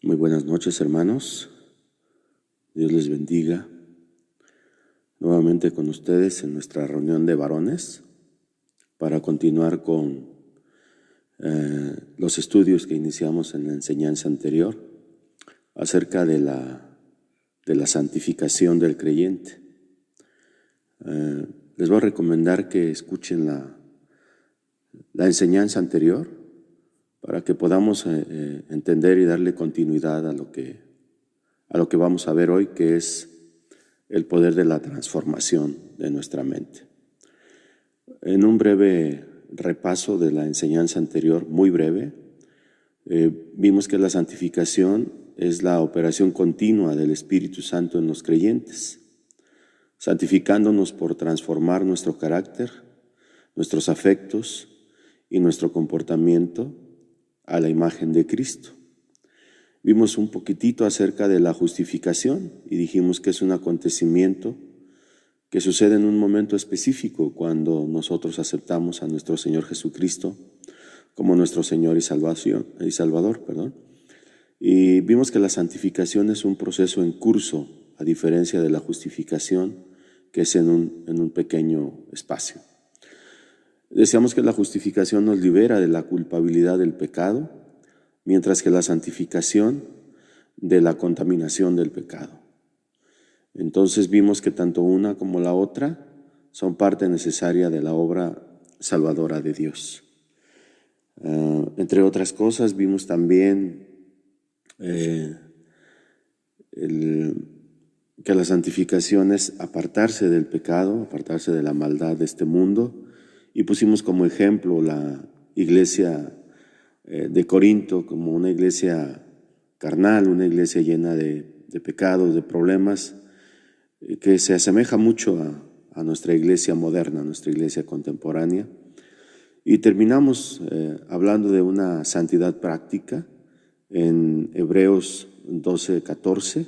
Muy buenas noches, hermanos. Dios les bendiga. Nuevamente con ustedes en nuestra reunión de varones para continuar con los estudios que iniciamos en la enseñanza anterior acerca de la santificación del creyente. Les voy a recomendar que escuchen la enseñanza anterior para que podamos entender y darle continuidad a lo que vamos a ver hoy, que es el poder de la transformación de nuestra mente. En un breve repaso de la enseñanza anterior, muy breve, vimos que la santificación es la operación continua del Espíritu Santo en los creyentes, santificándonos por transformar nuestro carácter, nuestros afectos y nuestro comportamiento a la imagen de Cristo. Vimos un poquitito acerca de la justificación y dijimos que es un acontecimiento que sucede en un momento específico cuando nosotros aceptamos a nuestro Señor Jesucristo como nuestro Señor y Salvador. Y vimos que la santificación es un proceso en curso, a diferencia de la justificación, que es en un pequeño espacio. Decíamos que la justificación nos libera de la culpabilidad del pecado, mientras que la santificación de la contaminación del pecado. Entonces vimos que tanto una como la otra son parte necesaria de la obra salvadora de Dios. Entre otras cosas, vimos también que la santificación es apartarse del pecado, apartarse de la maldad de este mundo, y pusimos como ejemplo la iglesia de Corinto como una iglesia carnal, una iglesia llena de pecados, de problemas, que se asemeja mucho a nuestra iglesia moderna, a nuestra iglesia contemporánea. Y terminamos hablando de una santidad práctica en Hebreos 12:14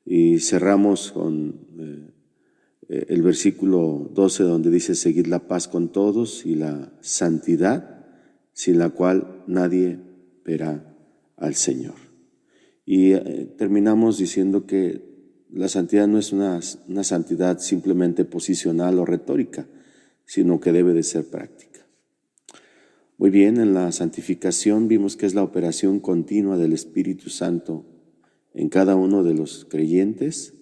y cerramos con el versículo 12 donde dice: seguid la paz con todos y la santidad, sin la cual nadie verá al Señor. Y terminamos diciendo que la santidad no es una santidad simplemente posicional o retórica, sino que debe de ser práctica. Muy bien, en la santificación vimos que es la operación continua del Espíritu Santo en cada uno de los creyentes,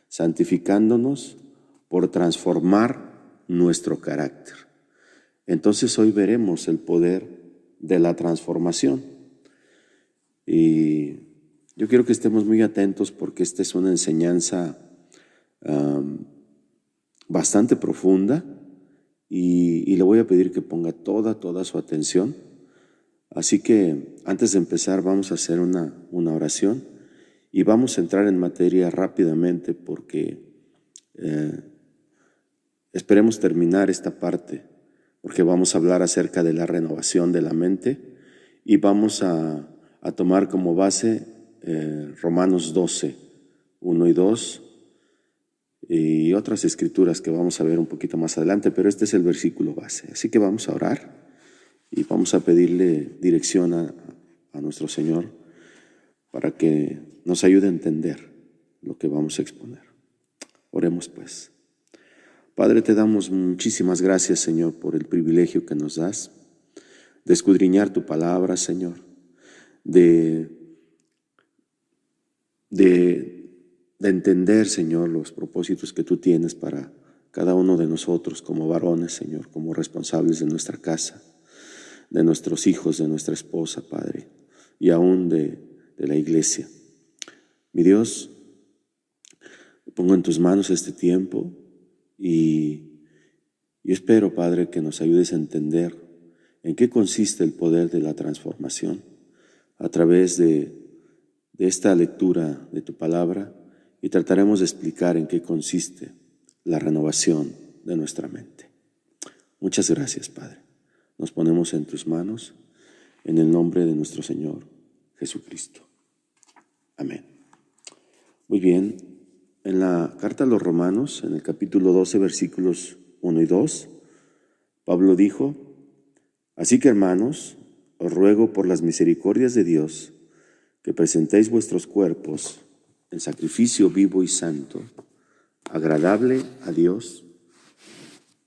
santificándonos por transformar nuestro carácter. Entonces hoy veremos el poder de la transformación. Y yo quiero que estemos muy atentos porque esta es una enseñanza bastante profunda y le voy a pedir que ponga toda su atención. Así que antes de empezar vamos a hacer una oración y vamos a entrar en materia rápidamente porque esperemos terminar esta parte, porque vamos a hablar acerca de la renovación de la mente y vamos a tomar como base Romanos 12, 1 y 2 y otras escrituras que vamos a ver un poquito más adelante, pero este es el versículo base. Así que vamos a orar y vamos a pedirle dirección a nuestro Señor para que nos ayude a entender lo que vamos a exponer. Oremos pues. Padre, te damos muchísimas gracias, Señor, por el privilegio que nos das de escudriñar tu palabra, Señor, de entender, Señor, los propósitos que tú tienes para cada uno de nosotros como varones, Señor, como responsables de nuestra casa, de nuestros hijos, de nuestra esposa, Padre, y aún de la iglesia. Mi Dios, pongo en tus manos este tiempo y espero, Padre, que nos ayudes a entender en qué consiste el poder de la transformación a través de esta lectura de tu palabra, y trataremos de explicar en qué consiste la renovación de nuestra mente. Muchas gracias, Padre. Nos ponemos en tus manos en el nombre de nuestro Señor Jesucristo. Amén. Muy bien. En la carta a los Romanos, en el capítulo 12, versículos 1 y 2, Pablo dijo: así que, hermanos, os ruego por las misericordias de Dios que presentéis vuestros cuerpos en sacrificio vivo y santo, agradable a Dios,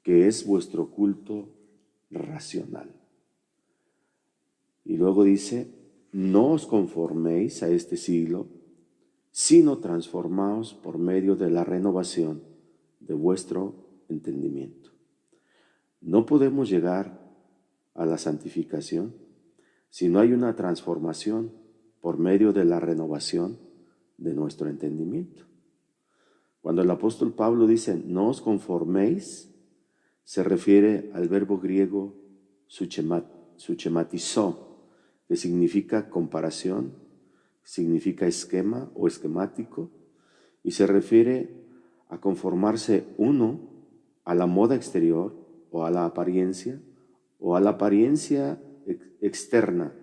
que es vuestro culto racional. Y luego dice, no os conforméis a este siglo, sino transformaos por medio de la renovación de vuestro entendimiento. No podemos llegar a la santificación si no hay una transformación por medio de la renovación de nuestro entendimiento. Cuando el apóstol Pablo dice, no os conforméis, se refiere al verbo griego suchematizó, que significa comparación, significa esquema o esquemático, y se refiere a conformarse uno a la moda exterior o a la apariencia externa,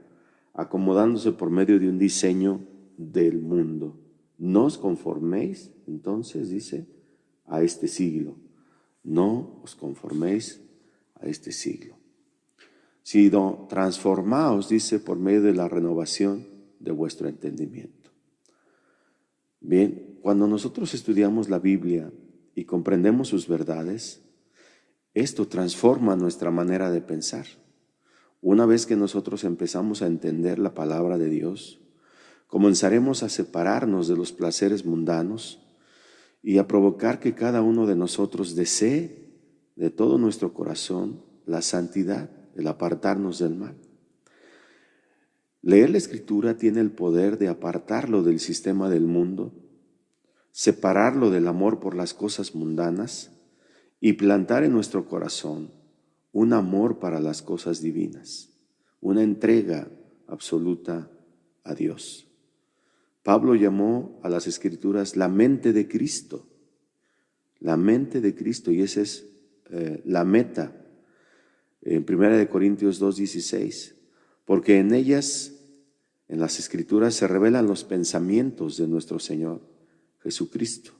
acomodándose por medio de un diseño del mundo. No os conforméis, entonces dice, a este siglo. No os conforméis a este siglo. Sino transformaos, dice, por medio de la renovación de vuestro entendimiento. Bien, cuando nosotros estudiamos la Biblia y comprendemos sus verdades, esto transforma nuestra manera de pensar. Una vez que nosotros empezamos a entender la palabra de Dios, comenzaremos a separarnos de los placeres mundanos y a provocar que cada uno de nosotros desee de todo nuestro corazón la santidad, el apartarnos del mal. Leer la Escritura tiene el poder de apartarlo del sistema del mundo, separarlo del amor por las cosas mundanas y plantar en nuestro corazón un amor para las cosas divinas, una entrega absoluta a Dios. Pablo llamó a las Escrituras la mente de Cristo, y esa es la meta. En 1 Corintios 2:16, porque en ellas, en las Escrituras, se revelan los pensamientos de nuestro Señor Jesucristo.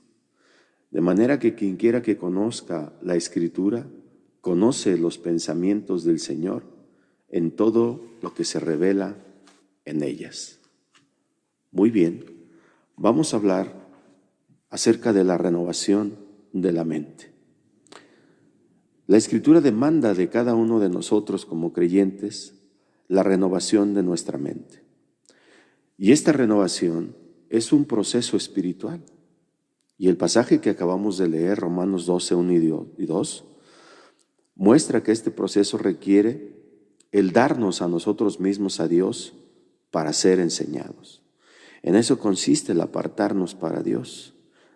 De manera que quien quiera que conozca la Escritura, conoce los pensamientos del Señor en todo lo que se revela en ellas. Muy bien, vamos a hablar acerca de la renovación de la mente. La Escritura demanda de cada uno de nosotros como creyentes la renovación de nuestra mente. Y esta renovación es un proceso espiritual. Y el pasaje que acabamos de leer, Romanos 12, 1 y 2, muestra que este proceso requiere el darnos a nosotros mismos a Dios para ser enseñados. En eso consiste el apartarnos para Dios,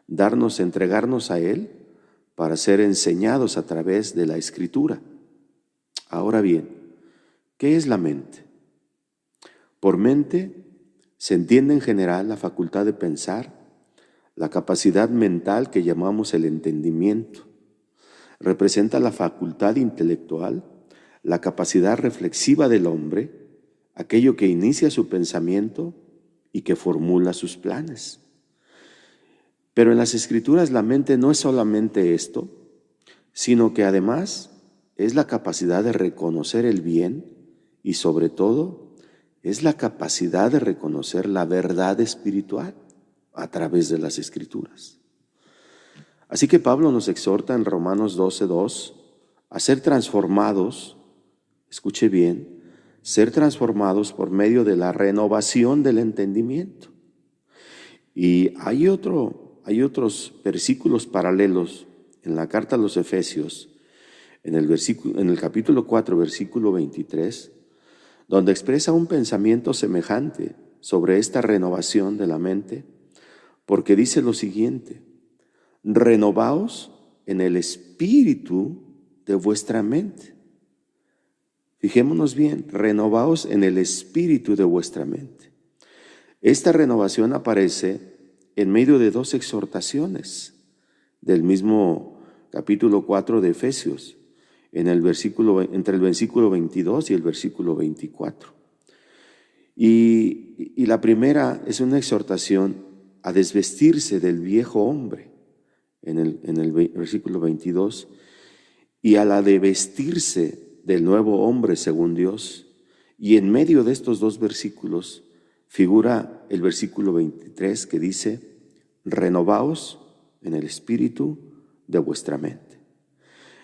entregarnos a Él para ser enseñados a través de la Escritura. Ahora bien, ¿qué es la mente? Por mente se entiende en general la facultad de pensar, la capacidad mental que llamamos el entendimiento. Representa la facultad intelectual, la capacidad reflexiva del hombre, aquello que inicia su pensamiento y que formula sus planes. Pero en las Escrituras la mente no es solamente esto, sino que además es la capacidad de reconocer el bien y sobre todo es la capacidad de reconocer la verdad espiritual a través de las Escrituras. Así que Pablo nos exhorta en Romanos 12:2 a ser transformados, escuche bien, ser transformados por medio de la renovación del entendimiento. Y hay otros versículos paralelos en la carta a los Efesios, en el capítulo 4, versículo 23, donde expresa un pensamiento semejante sobre esta renovación de la mente, porque dice lo siguiente: renovaos en el espíritu de vuestra mente. Fijémonos bien, renovaos en el espíritu de vuestra mente. Esta renovación aparece en medio de dos exhortaciones del mismo capítulo 4 de Efesios, entre el versículo 22 y el versículo 24. Y la primera es una exhortación a desvestirse del viejo hombre, en el versículo 22, y a la de vestirse del nuevo hombre según Dios. Y en medio de estos dos versículos figura el versículo 23 que dice, renovaos en el espíritu de vuestra mente.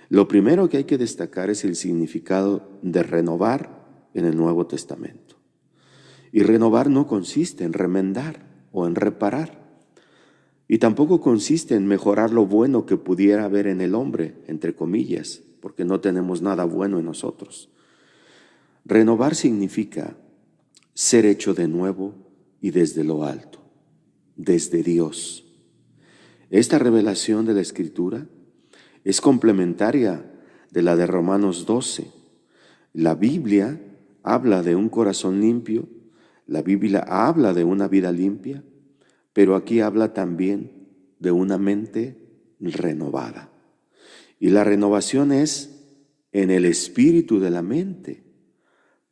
Lo primero que hay que destacar es el significado de renovar en el Nuevo Testamento. Y renovar no consiste en remendar o en reparar. Y tampoco consiste en mejorar lo bueno que pudiera haber en el hombre, entre comillas, porque no tenemos nada bueno en nosotros. Renovar significa ser hecho de nuevo y desde lo alto, desde Dios. Esta revelación de la Escritura es complementaria de la de Romanos 12. La Biblia habla de un corazón limpio, la Biblia habla de una vida limpia, pero aquí habla también de una mente renovada. Y la renovación es en el espíritu de la mente.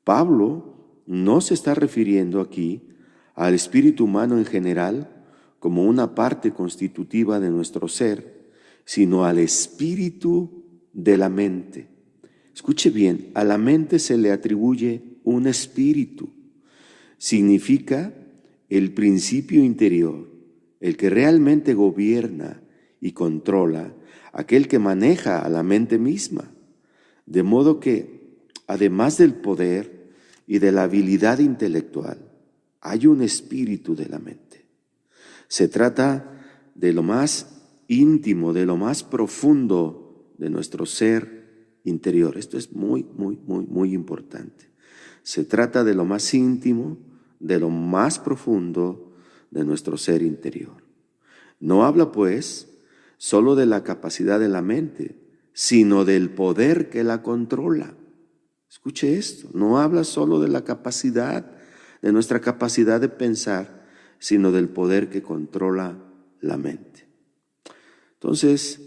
Pablo no se está refiriendo aquí al espíritu humano en general como una parte constitutiva de nuestro ser, sino al espíritu de la mente. Escuche bien, a la mente se le atribuye un espíritu. Significa el principio interior, el que realmente gobierna y controla, aquel que maneja a la mente misma. De modo que, además del poder y de la habilidad intelectual, hay un espíritu de la mente. Se trata de lo más íntimo, de lo más profundo de nuestro ser interior. Esto es muy importante. Se trata de lo más íntimo, de lo más profundo de nuestro ser interior. No habla, pues, solo de la capacidad de la mente, sino del poder que la controla. Escuche esto, no habla solo de la capacidad, de nuestra capacidad de pensar, sino del poder que controla la mente. Entonces,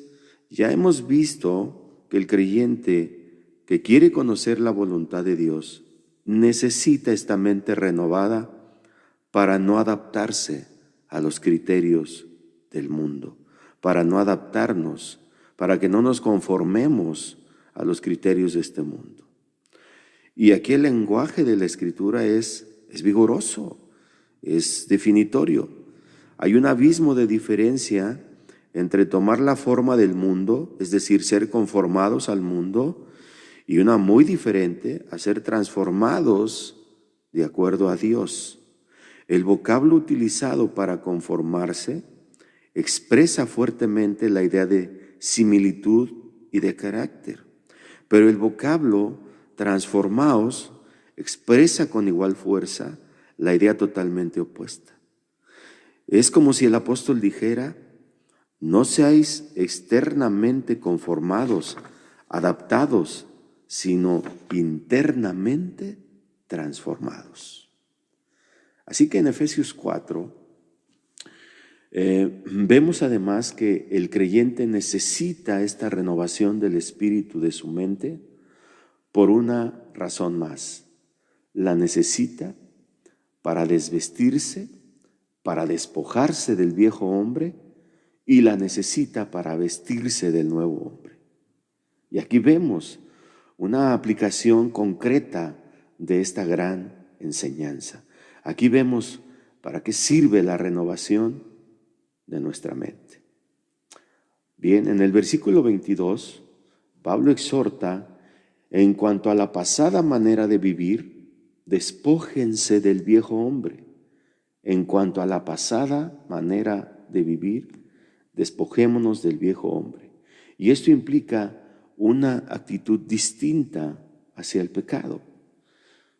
ya hemos visto que el creyente que quiere conocer la voluntad de Dios necesita esta mente renovada para no adaptarse a los criterios del mundo, para no adaptarnos, para que no nos conformemos a los criterios de este mundo. Y aquí el lenguaje de la Escritura es vigoroso, es definitorio. Hay un abismo de diferencia entre tomar la forma del mundo, es decir, ser conformados al mundo, y una muy diferente a ser transformados de acuerdo a Dios. El vocablo utilizado para conformarse expresa fuertemente la idea de similitud y de carácter, pero el vocablo transformaos expresa con igual fuerza la idea totalmente opuesta. Es como si el apóstol dijera, no seáis externamente conformados, adaptados, sino internamente transformados. Así que en Efesios 4 vemos además que el creyente necesita esta renovación del espíritu de su mente por una razón más. La necesita para desvestirse, para despojarse del viejo hombre, y la necesita para vestirse del nuevo hombre. Y aquí vemos una aplicación concreta de esta gran enseñanza. Aquí vemos para qué sirve la renovación de nuestra mente. Bien, en el versículo 22, Pablo exhorta, en cuanto a la pasada manera de vivir, despójense del viejo hombre. En cuanto a la pasada manera de vivir, despojémonos del viejo hombre. Y esto implica una actitud distinta hacia el pecado.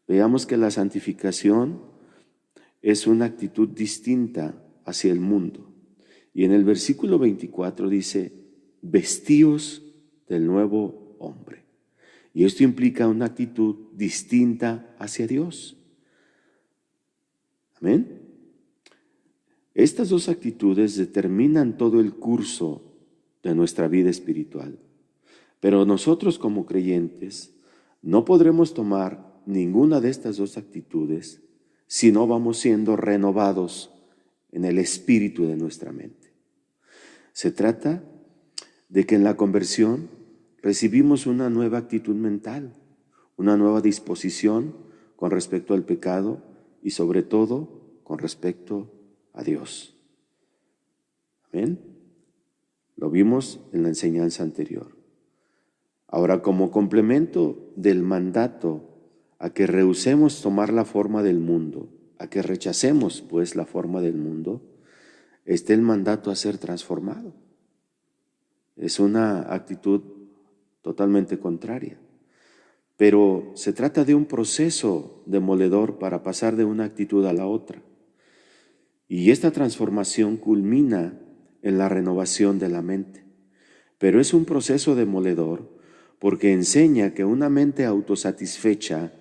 Veamos que la santificación es una actitud distinta hacia el mundo. Y en el versículo 24 dice, vestíos del nuevo hombre. Y esto implica una actitud distinta hacia Dios. Amén. Estas dos actitudes determinan todo el curso de nuestra vida espiritual. Pero nosotros como creyentes no podremos tomar ninguna de estas dos actitudes si no vamos siendo renovados en el espíritu de nuestra mente. Se trata de que en la conversión recibimos una nueva actitud mental, una nueva disposición con respecto al pecado y sobre todo con respecto a Dios. ¿Amén? Lo vimos en la enseñanza anterior. Ahora, como complemento del mandato a que rehusemos tomar la forma del mundo, a que rechacemos pues la forma del mundo, está el mandato a ser transformado. Es una actitud totalmente contraria. Pero se trata de un proceso demoledor para pasar de una actitud a la otra. Y esta transformación culmina en la renovación de la mente. Pero es un proceso demoledor porque enseña que una mente autosatisfecha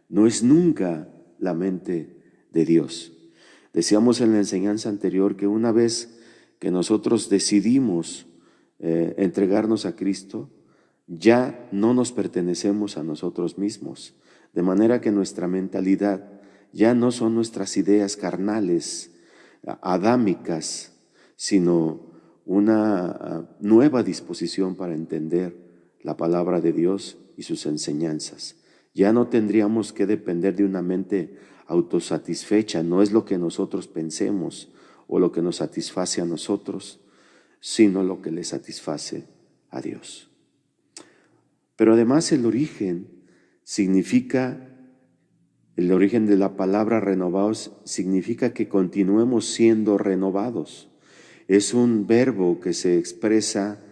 no es nunca la mente de Dios. Decíamos en la enseñanza anterior que una vez que nosotros decidimos entregarnos a Cristo, ya no nos pertenecemos a nosotros mismos, de manera que nuestra mentalidad ya no son nuestras ideas carnales, adámicas, sino una nueva disposición para entender la palabra de Dios y sus enseñanzas. Ya no tendríamos que depender de una mente autosatisfecha, no es lo que nosotros pensemos o lo que nos satisface a nosotros, sino lo que le satisface a Dios. Pero además el origen de la palabra renovados significa que continuemos siendo renovados. Es un verbo que se expresa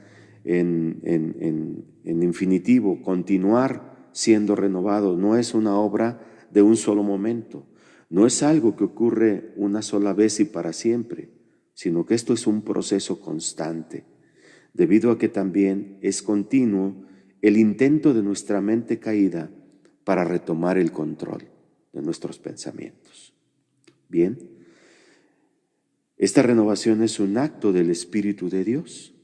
en infinitivo, continuar siendo renovado. No es una obra de un solo momento, no es algo que ocurre una sola vez y para siempre, sino que esto es un proceso constante, debido a que también es continuo el intento de nuestra mente caída para retomar el control de nuestros pensamientos. Bien, esta renovación es un acto del Espíritu de Dios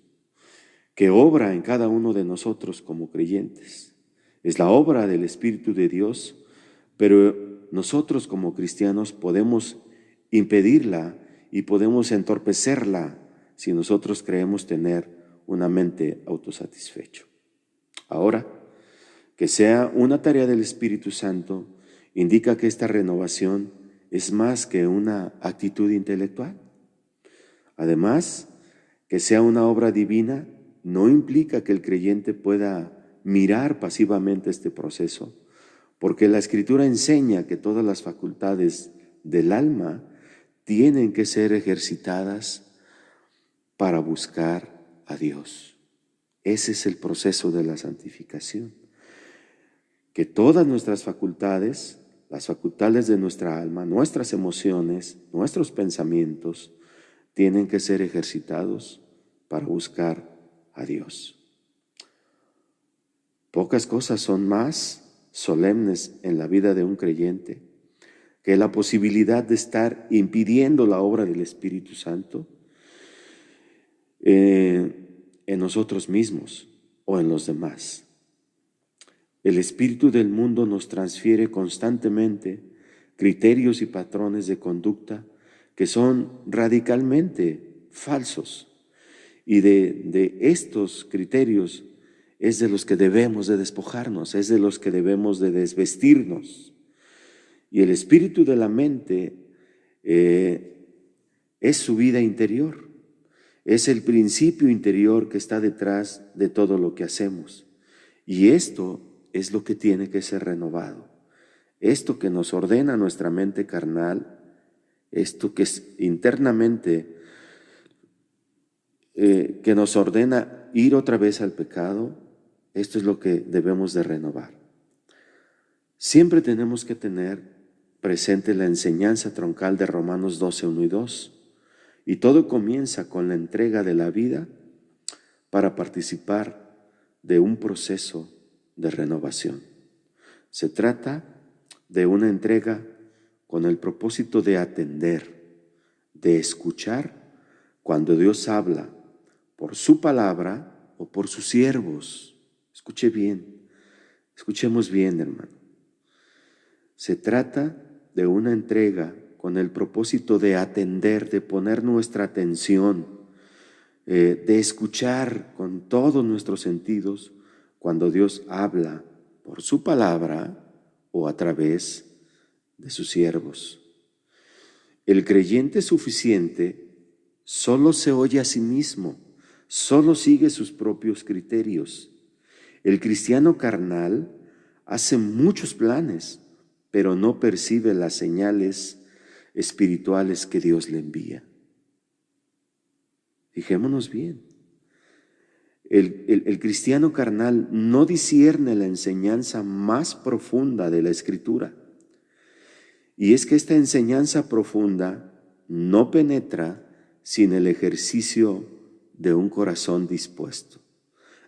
que obra en cada uno de nosotros como creyentes. Es la obra del Espíritu de Dios, pero nosotros como cristianos podemos impedirla y podemos entorpecerla si nosotros creemos tener una mente autosatisfecha. Ahora, que sea una tarea del Espíritu Santo indica que esta renovación es más que una actitud intelectual. Además, que sea una obra divina no implica que el creyente pueda mirar pasivamente este proceso, porque la Escritura enseña que todas las facultades del alma tienen que ser ejercitadas para buscar a Dios. Ese es el proceso de la santificación. Que todas nuestras facultades, las facultades de nuestra alma, nuestras emociones, nuestros pensamientos, tienen que ser ejercitados para buscar a Dios. Pocas cosas son más solemnes en la vida de un creyente que la posibilidad de estar impidiendo la obra del Espíritu Santo en nosotros mismos o en los demás. El espíritu del mundo nos transfiere constantemente criterios y patrones de conducta que son radicalmente falsos. Y de estos criterios es de los que debemos de despojarnos, es de los que debemos de desvestirnos. Y el espíritu de la mente es su vida interior, es el principio interior que está detrás de todo lo que hacemos. Y esto es lo que tiene que ser renovado. Esto que nos ordena nuestra mente carnal, esto que es internamente, que nos ordena ir otra vez al pecado, esto es lo que debemos de renovar. Siempre tenemos que tener presente la enseñanza troncal de Romanos 12, 1 y 2. Y todo comienza con la entrega de la vida para participar de un proceso de renovación. Se trata de una entrega con el propósito de atender, de escuchar cuando Dios habla por su palabra o por sus siervos. Escuche bien, escuchemos bien, hermano. Se trata de una entrega con el propósito de atender, de poner nuestra atención, de escuchar con todos nuestros sentidos cuando Dios habla por su palabra o a través de sus siervos. El creyente suficiente solo se oye a sí mismo, solo sigue sus propios criterios. El cristiano carnal hace muchos planes, pero no percibe las señales espirituales que Dios le envía. Fijémonos bien. El cristiano carnal no discierne la enseñanza más profunda de la Escritura. Y es que esta enseñanza profunda no penetra sin el ejercicio de un corazón dispuesto.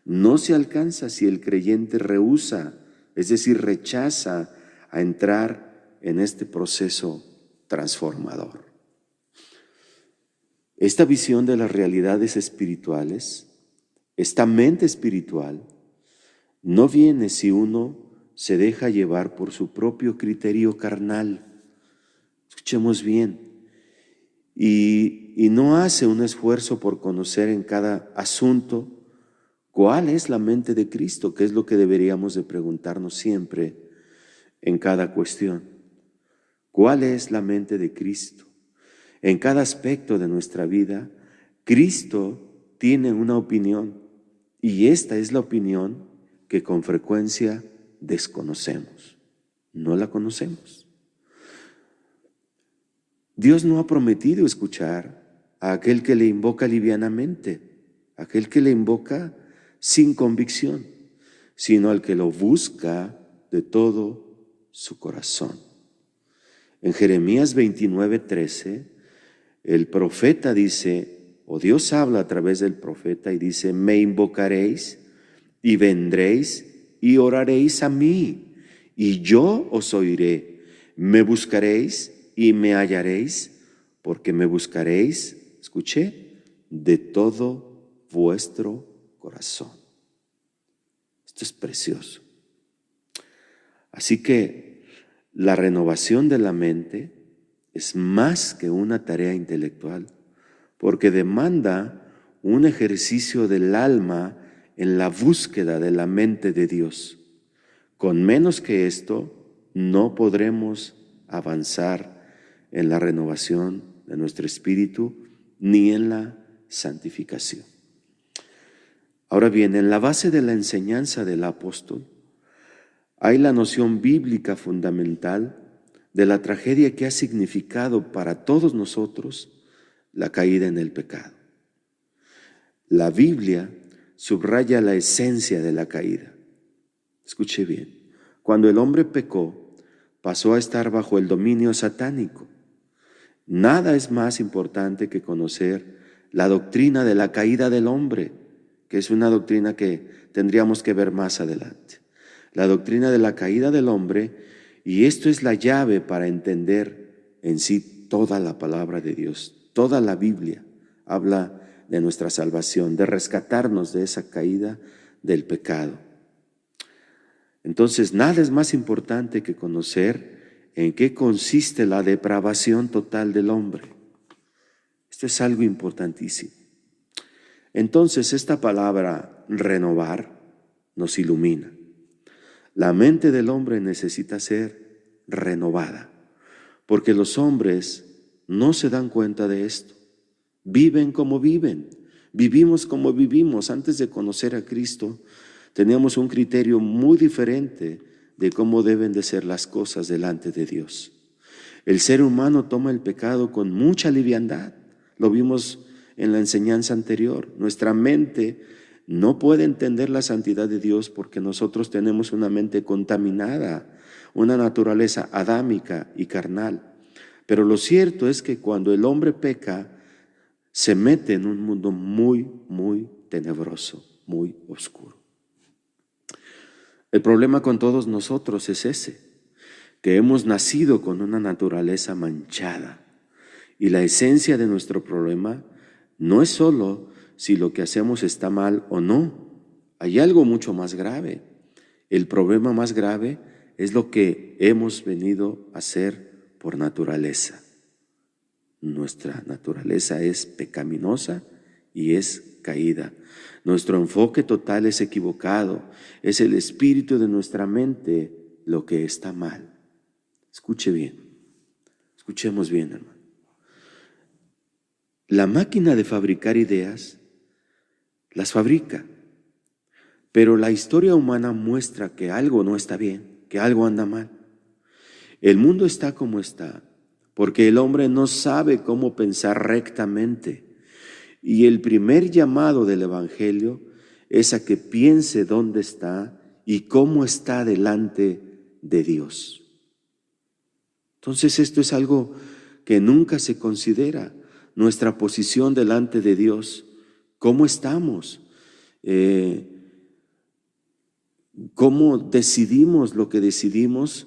No se alcanza si el creyente rehúsa, es decir, rechaza a entrar en este proceso transformador. Esta visión de las realidades espirituales, esta mente espiritual, no viene si uno se deja llevar por su propio criterio carnal. Escuchemos bien. Y no hace un esfuerzo por conocer en cada asunto cuál es la mente de Cristo, que es lo que deberíamos de preguntarnos siempre en cada cuestión. ¿Cuál es la mente de Cristo? En cada aspecto de nuestra vida, Cristo tiene una opinión y esta es la opinión que con frecuencia desconocemos. No la conocemos. Dios no ha prometido escuchar a aquel que le invoca livianamente, a aquel que le invoca sin convicción, sino al que lo busca de todo su corazón. En Jeremías 29:13, el profeta dice, o Dios habla a través del profeta y dice, me invocaréis y vendréis y oraréis a mí, y yo os oiré. Me buscaréis y me hallaréis, porque me buscaréis, escuché, de todo vuestro corazón. Esto es precioso. Así que la renovación de la mente es más que una tarea intelectual, porque demanda un ejercicio del alma en la búsqueda de la mente de Dios. Con menos que esto, no podremos avanzar en la renovación de nuestro espíritu ni en la santificación. Ahora bien, en la base de la enseñanza del apóstol hay la noción bíblica fundamental de la tragedia que ha significado para todos nosotros la caída en el pecado. La Biblia subraya la esencia de la caída. Escuche bien, cuando el hombre pecó, pasó a estar bajo el dominio satánico. Nada es más importante que conocer la doctrina de la caída del hombre, que es una doctrina que tendríamos que ver más adelante. La doctrina de la caída del hombre, y esto es la llave para entender en sí toda la palabra de Dios. Toda la Biblia habla de nuestra salvación, de rescatarnos de esa caída del pecado. Entonces, nada es más importante que conocer en qué consiste la depravación total del hombre. Esto es algo importantísimo. Entonces, esta palabra renovar nos ilumina. La mente del hombre necesita ser renovada, porque los hombres no se dan cuenta de esto. Viven como viven, vivimos como vivimos. Antes de conocer a Cristo, teníamos un criterio muy diferente de cómo deben de ser las cosas delante de Dios. El ser humano toma el pecado con mucha liviandad. Lo vimos en la enseñanza anterior. Nuestra mente no puede entender la santidad de Dios porque nosotros tenemos una mente contaminada, una naturaleza adámica y carnal. Pero lo cierto es que cuando el hombre peca, se mete en un mundo muy, muy tenebroso, muy oscuro. El problema con todos nosotros es ese, que hemos nacido con una naturaleza manchada. Y la esencia de nuestro problema no es solo si lo que hacemos está mal o no. Hay algo mucho más grave. El problema más grave es lo que hemos venido a hacer por naturaleza. Nuestra naturaleza es pecaminosa y es caída. Nuestro enfoque total es equivocado. Es el espíritu de nuestra mente lo que está mal. Escuche bien. Escuchemos bien, hermano. La máquina de fabricar ideas las fabrica, pero la historia humana muestra que algo no está bien, que algo anda mal. El mundo está como está, porque el hombre no sabe cómo pensar rectamente. Y el primer llamado del Evangelio es a que piense dónde está y cómo está delante de Dios. Entonces esto es algo que nunca se considera, nuestra posición delante de Dios. ¿Cómo estamos? ¿Cómo decidimos lo que decidimos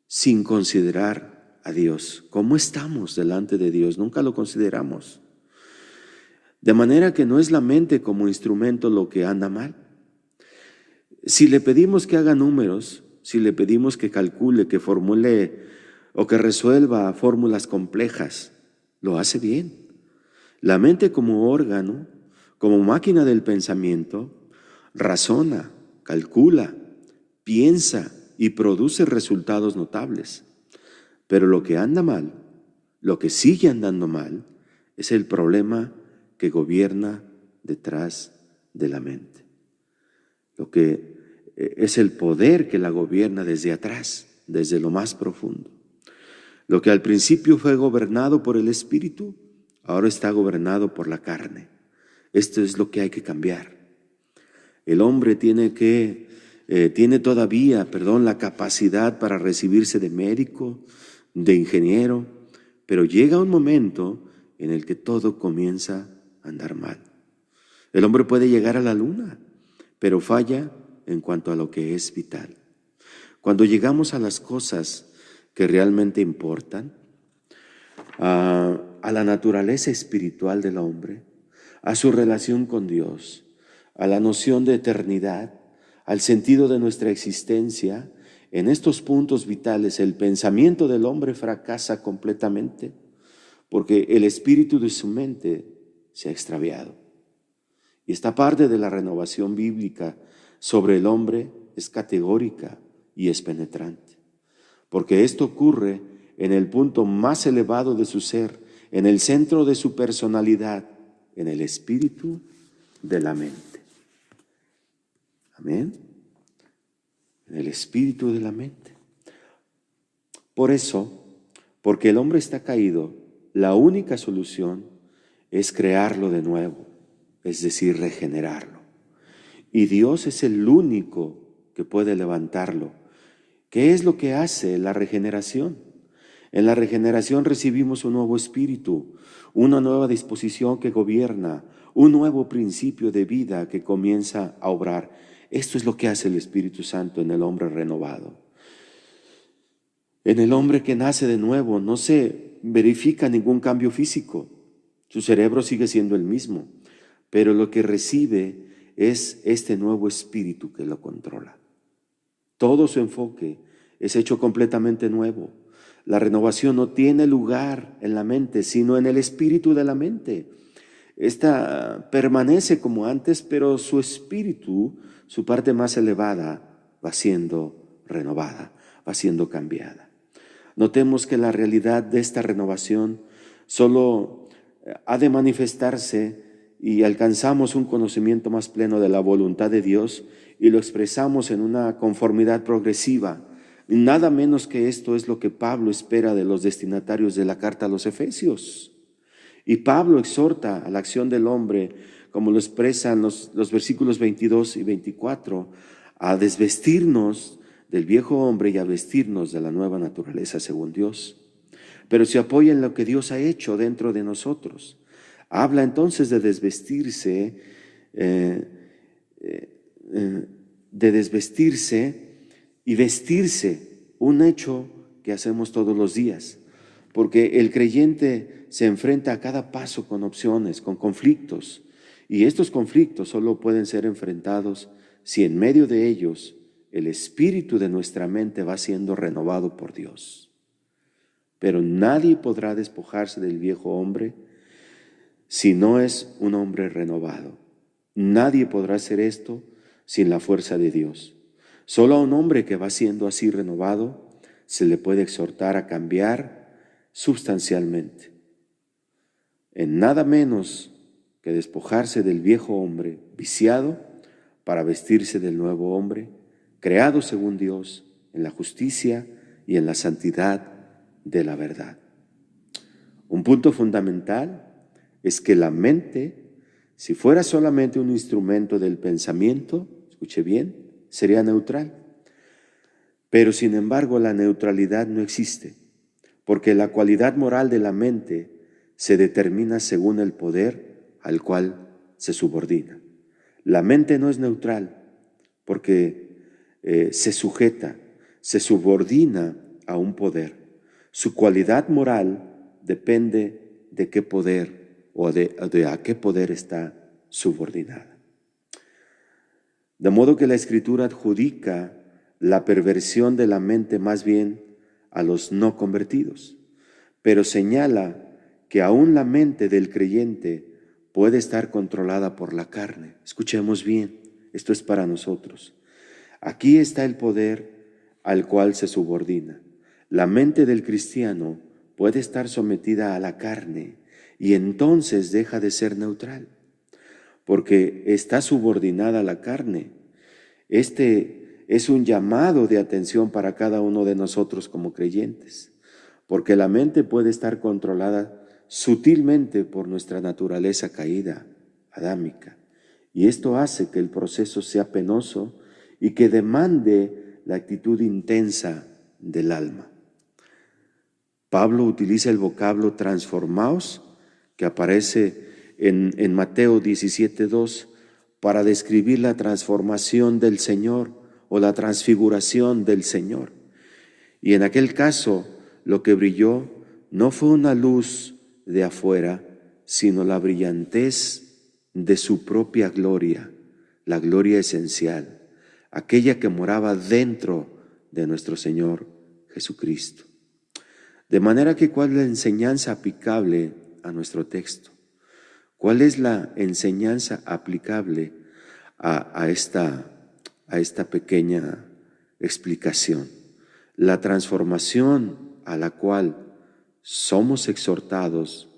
sin considerar a Dios? ¿Cómo estamos delante de Dios? Nunca lo consideramos. De manera que no es la mente como instrumento lo que anda mal. Si le pedimos que haga números, si le pedimos que calcule, que formule o que resuelva fórmulas complejas, lo hace bien. La mente como órgano, como máquina del pensamiento, razona, calcula, piensa y produce resultados notables. Pero lo que anda mal, lo que sigue andando mal, es el problema que gobierna detrás de la mente. Lo que es el poder que la gobierna desde atrás, desde lo más profundo. Lo que al principio fue gobernado por el Espíritu, ahora está gobernado por la carne. Esto es lo que hay que cambiar. El hombre tiene todavía la capacidad para recibirse de médico, de ingeniero, pero llega un momento en el que todo comienza a andar mal. El hombre puede llegar a la luna, pero falla en cuanto a lo que es vital. Cuando llegamos a las cosas que realmente importan, a la naturaleza espiritual del hombre, a su relación con Dios, a la noción de eternidad, al sentido de nuestra existencia, en estos puntos vitales el pensamiento del hombre fracasa completamente porque el espíritu de su mente se ha extraviado. Y esta parte de la renovación bíblica sobre el hombre es categórica y es penetrante, porque esto ocurre en el punto más elevado de su ser, en el centro de su personalidad, en el espíritu de la mente. Amén. En el espíritu de la mente. Por eso, porque el hombre está caído, la única solución es crearlo de nuevo, es decir, regenerarlo. Y Dios es el único que puede levantarlo. ¿Qué es lo que hace la regeneración? En la regeneración recibimos un nuevo espíritu, una nueva disposición que gobierna, un nuevo principio de vida que comienza a obrar. Esto es lo que hace el Espíritu Santo en el hombre renovado. En el hombre que nace de nuevo no se verifica ningún cambio físico. Su cerebro sigue siendo el mismo, pero lo que recibe es este nuevo espíritu que lo controla. Todo su enfoque es hecho completamente nuevo. La renovación no tiene lugar en la mente, sino en el espíritu de la mente. Esta permanece como antes, pero su espíritu, su parte más elevada, va siendo renovada, va siendo cambiada. Notemos que la realidad de esta renovación solo ha de manifestarse y alcanzamos un conocimiento más pleno de la voluntad de Dios y lo expresamos en una conformidad progresiva. Nada menos que esto es lo que Pablo espera de los destinatarios de la carta a los Efesios. Y Pablo exhorta a la acción del hombre, como lo expresan los versículos 22 y 24, a desvestirnos del viejo hombre y a vestirnos de la nueva naturaleza según Dios. Pero se apoya en lo que Dios ha hecho dentro de nosotros. Habla entonces de desvestirse, y vestirse, un hecho que hacemos todos los días, porque el creyente se enfrenta a cada paso con opciones, con conflictos, y estos conflictos solo pueden ser enfrentados si en medio de ellos el espíritu de nuestra mente va siendo renovado por Dios. Pero nadie podrá despojarse del viejo hombre si no es un hombre renovado. Nadie podrá hacer esto sin la fuerza de Dios. Solo a un hombre que va siendo así renovado se le puede exhortar a cambiar sustancialmente. en nada menos que despojarse del viejo hombre viciado para vestirse del nuevo hombre, creado según Dios, en la justicia y en la santidad de la verdad. Un punto fundamental es que la mente, si fuera solamente un instrumento del pensamiento, escuche bien, sería neutral. Pero sin embargo, la neutralidad no existe, porque la cualidad moral de la mente se determina según el poder al cual se subordina. La mente no es neutral porque se sujeta, se subordina a un poder. Su cualidad moral depende de qué poder o de a qué poder está subordinada. De modo que la Escritura adjudica la perversión de la mente más bien a los no convertidos, pero señala que aún la mente del creyente puede estar controlada por la carne. Escuchemos bien, esto es para nosotros. Aquí está el poder al cual se subordina. La mente del cristiano puede estar sometida a la carne y entonces deja de ser neutral, porque está subordinada a la carne. Este es un llamado de atención para cada uno de nosotros como creyentes, porque la mente puede estar controlada sutilmente por nuestra naturaleza caída, adámica, y esto hace que el proceso sea penoso y que demande la actitud intensa del alma. Pablo utiliza el vocablo transformaos, que aparece en Mateo 17:2, para describir la transformación del Señor o la transfiguración del Señor. Y en aquel caso, lo que brilló no fue una luz de afuera, sino la brillantez de su propia gloria, la gloria esencial, aquella que moraba dentro de nuestro Señor Jesucristo. De manera que, ¿cuál es la enseñanza aplicable a nuestro texto? ¿Cuál es la enseñanza aplicable a esta pequeña explicación? La transformación a la cual somos exhortados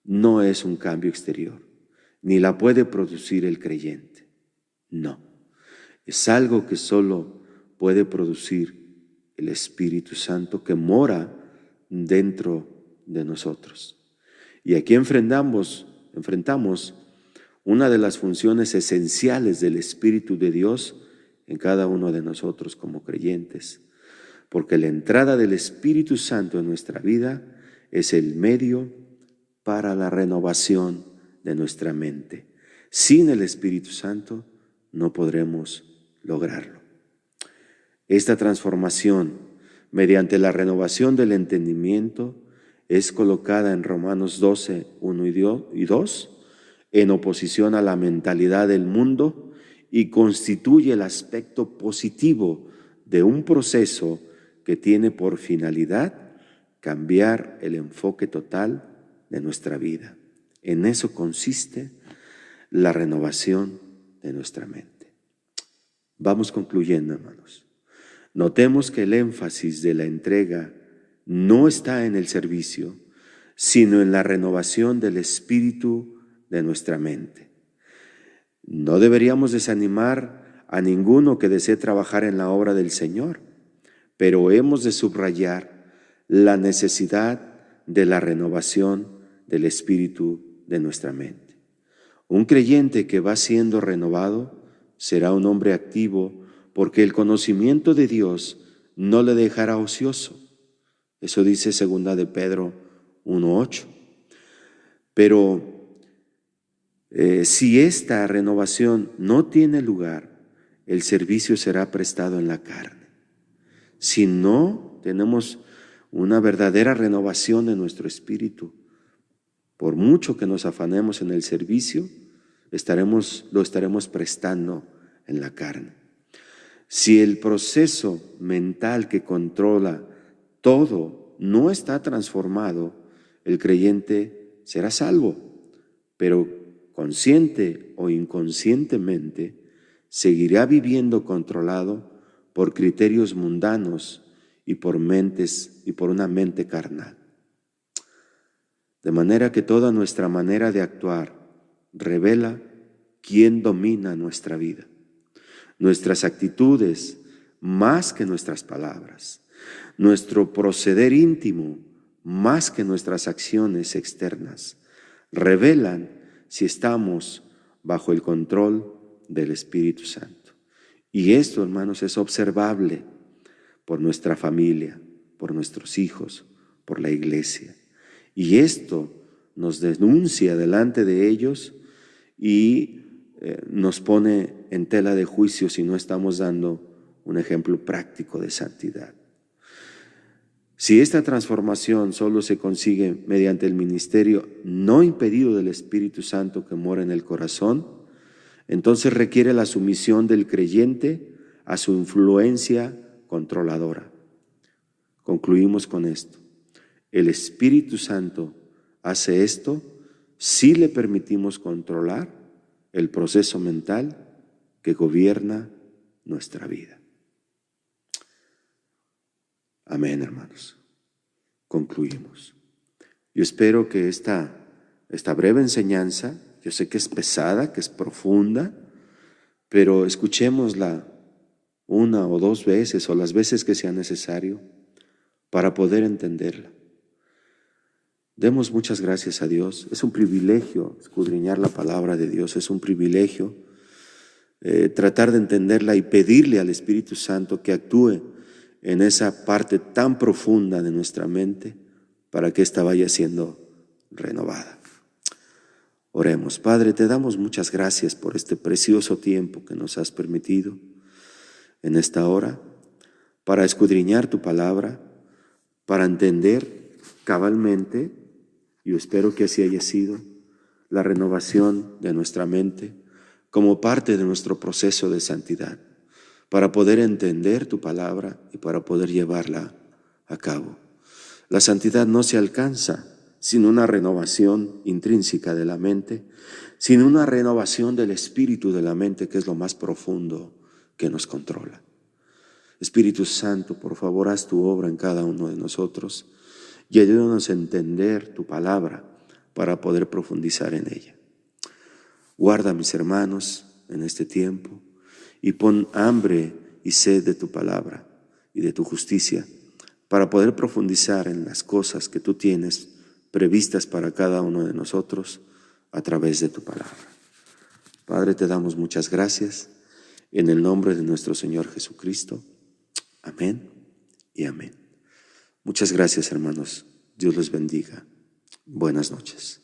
no es un cambio exterior, ni la puede producir el creyente. No, es algo que solo puede producir el Espíritu Santo que mora dentro de nosotros. Y aquí enfrentamos una de las funciones esenciales del Espíritu de Dios en cada uno de nosotros como creyentes, porque la entrada del Espíritu Santo en nuestra vida es el medio para la renovación de nuestra mente. Sin el Espíritu Santo no podremos lograrlo. Esta transformación, mediante la renovación del entendimiento, es colocada en Romanos 12, 1 y 2, en oposición a la mentalidad del mundo y constituye el aspecto positivo de un proceso que tiene por finalidad cambiar el enfoque total de nuestra vida. En eso consiste la renovación de nuestra mente. Vamos concluyendo, hermanos. Notemos que el énfasis de la entrega no está en el servicio, sino en la renovación del espíritu de nuestra mente. No deberíamos desanimar a ninguno que desee trabajar en la obra del Señor, pero hemos de subrayar la necesidad de la renovación del espíritu de nuestra mente. Un creyente que va siendo renovado será un hombre activo, porque el conocimiento de Dios no le dejará ocioso. Eso dice 2 de Pedro 1:8. Pero si esta renovación no tiene lugar, el servicio será prestado en la carne. Si no tenemos una verdadera renovación de nuestro espíritu, por mucho que nos afanemos en el servicio, lo estaremos prestando en la carne. Si el proceso mental que controla todo no está transformado, el creyente será salvo, pero consciente o inconscientemente seguirá viviendo controlado por criterios mundanos y por una mente carnal. de manera que toda nuestra manera de actuar revela quién domina nuestra vida. Nuestras actitudes, más que nuestras palabras, nuestro proceder íntimo, más que nuestras acciones externas, revelan si estamos bajo el control del Espíritu Santo. Y esto, hermanos, es observable por nuestra familia, por nuestros hijos, por la iglesia. Y esto nos denuncia delante de ellos y nos pone en tela de juicio si no estamos dando un ejemplo práctico de santidad. Si esta transformación solo se consigue mediante el ministerio no impedido del Espíritu Santo que mora en el corazón, entonces requiere la sumisión del creyente a su influencia controladora. Concluimos con esto. El Espíritu Santo hace esto si le permitimos controlar el proceso mental que gobierna nuestra vida. Amén, hermanos. Concluimos. Yo espero que esta breve enseñanza, yo sé que es pesada, que es profunda, pero escuchémosla una o dos veces o las veces que sea necesario para poder entenderla. Demos muchas gracias a Dios. Es un privilegio escudriñar la palabra de Dios, es un privilegio tratar de entenderla y pedirle al Espíritu Santo que actúe en esa parte tan profunda de nuestra mente para que ésta vaya siendo renovada. Oremos. Padre, te damos muchas gracias por este precioso tiempo que nos has permitido en esta hora para escudriñar tu palabra, para entender cabalmente, yo espero que así haya sido, la renovación de nuestra mente como parte de nuestro proceso de santidad, para poder entender tu palabra y para poder llevarla a cabo. La santidad no se alcanza sin una renovación intrínseca de la mente, sin una renovación del espíritu de la mente, que es lo más profundo que nos controla. Espíritu Santo, por favor, haz tu obra en cada uno de nosotros y ayúdanos a entender tu palabra para poder profundizar en ella. Guarda a mis hermanos en este tiempo y pon hambre y sed de tu palabra y de tu justicia para poder profundizar en las cosas que tú tienes previstas para cada uno de nosotros a través de tu palabra. Padre, te damos muchas gracias en el nombre de nuestro Señor Jesucristo. Amén y amén. Muchas gracias, hermanos. Dios les bendiga. Buenas noches.